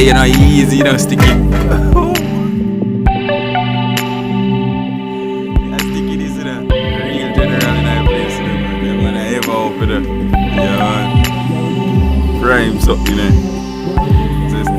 you know, easy, you know, sticky. Yeah, sticky this, you know. Real general in our place, you know. Yeah, man, I ever open it. Yeah, man. Prime something, you know. Just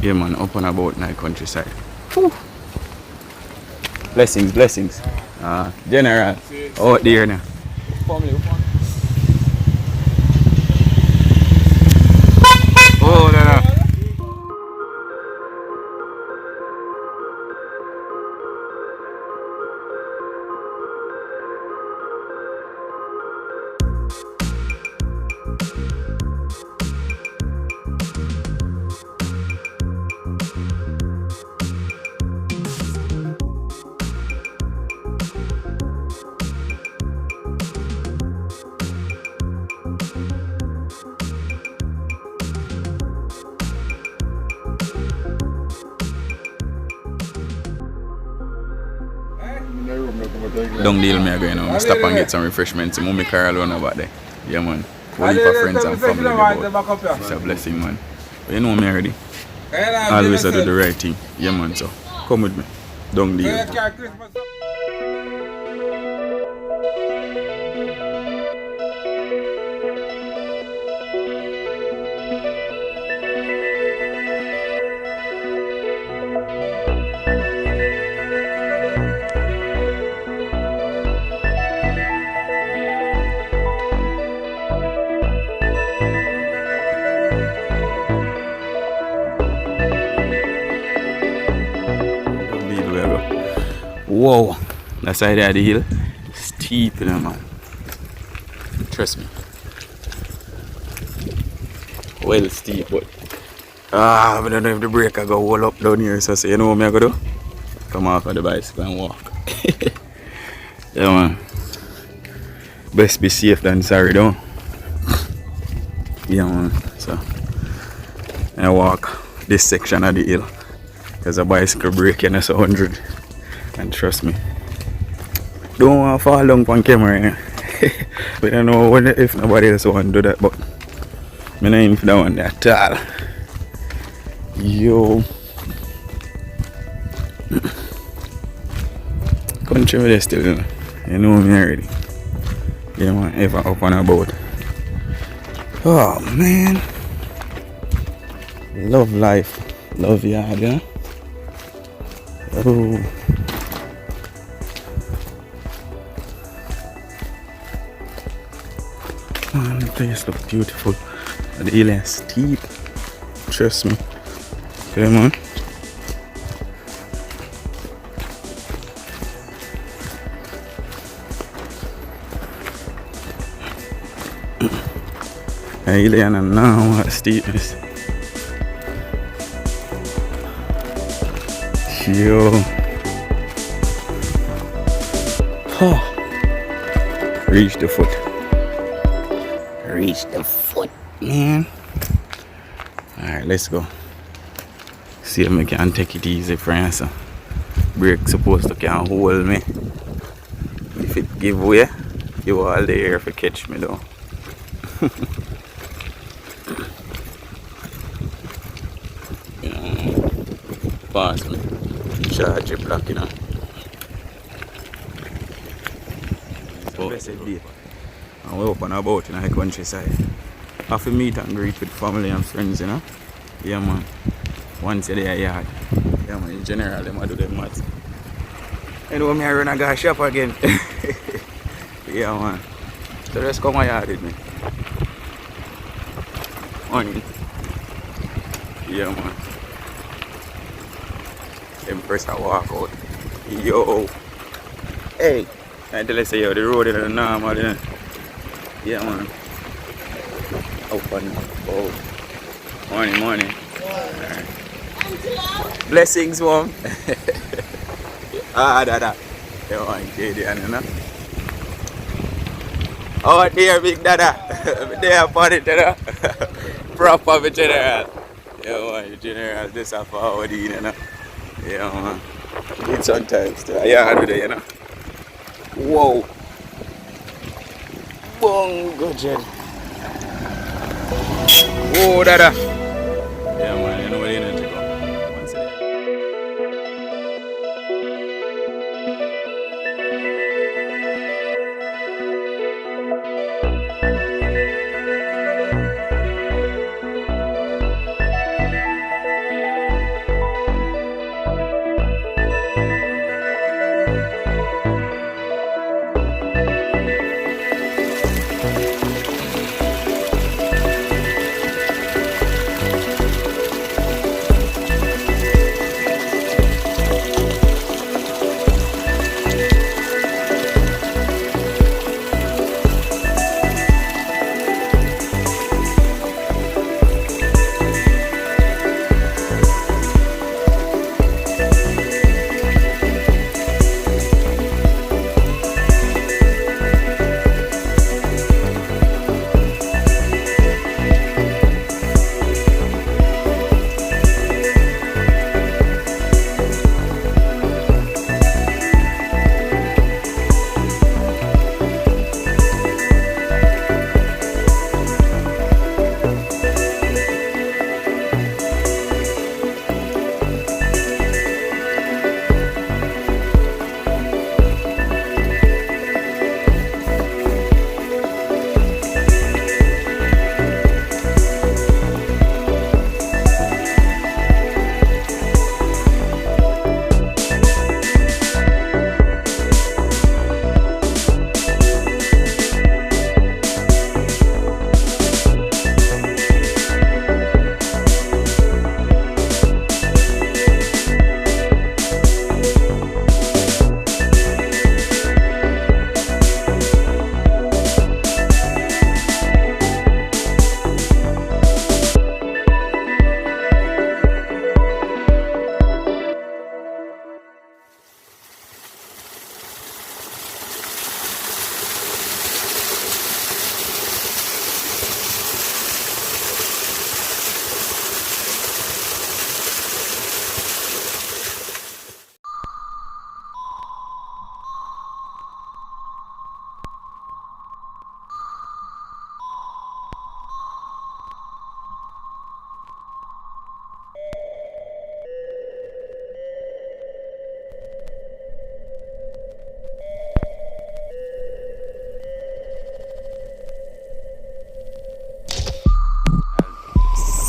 yeah, man, up and about in the countryside. Whew. Blessings, blessings. General, out there now. Oh, no, no. Don't deal me again, you know. Stop and get some refreshments. Mummy car alone about there. Yeah, man. Whole heap of friends and family. It's a blessing, man. But you know me already. Always I do the right thing. Yeah, man. So come with me. Don't deal. Whoa, that's side of the hill. Steep, you know, man. Trust me. Well steep, but I don't know if the brake I go all up down here, so you know what I'm gonna do? Come off of the bicycle and walk. Yeah, man. Best be safe than sorry, though. Yeah, man. So I walk this section of the hill because a bicycle brake, you know, so 100. And trust me, don't want to fall down on camera, you know. But I don't know if nobody else want to do that, but I don't even want that at all. Yo, country with still, you know me already. Yeah, man, ever up and about. Oh man, love life, love yard, you know. Oh. Man, the place looks beautiful. The hill is steep. Trust me. Okay, man. The hill is now steepness. Yo. Oh. Reach the foot. Reach the foot, man. Alright, let's go. See if I can take it easy, friends. Brake supposed to can hold me. If it give way, you all there if you catch me though. You know, pass me. Charge your block, you know. Blessed day. And we open about in the countryside. Have to meet and greet with family and friends, you know. Yeah man. Once a day a yard. Yeah man, in general them do them maths. You know me I run a gas shop again. Yeah man. So just come a yard with me. Morning. Yeah man. Them first I walk out. Yo. Hey. I tell you say yo the road is normal, you know. Yeah man. Open. Oh. Morning. Right. Blessings, mom. Dada. You want Canadian, you know? Oh, dear, big dada. There, party, dada. Proper general. You want general, this is forward, you know? Yeah, man. It's sometimes, too. Yeah, I do that, you know? Whoa. Bongo, Jen. Whoa, dada. Yeah, man, you know where you need to go. Once again.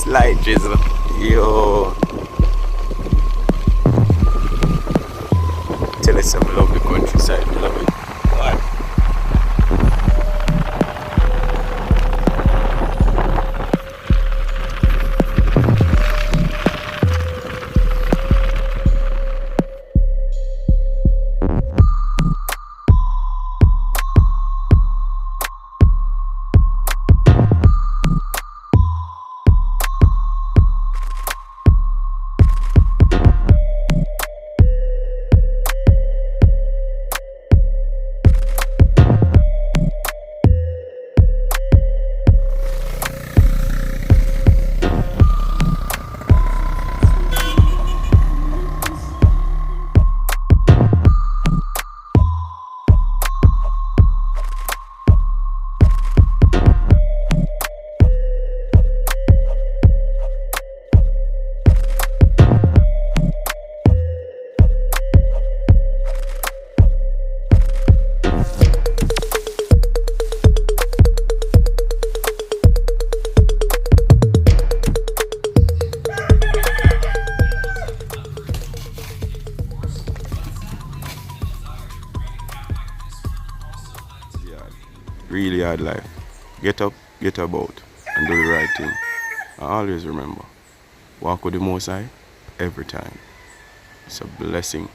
Slight drizzle. Yo. Tell us some love the countryside. Love it. What? really hard life, get up, get about, and do the right thing. And always remember, walk with the Most High every time. It's a blessing.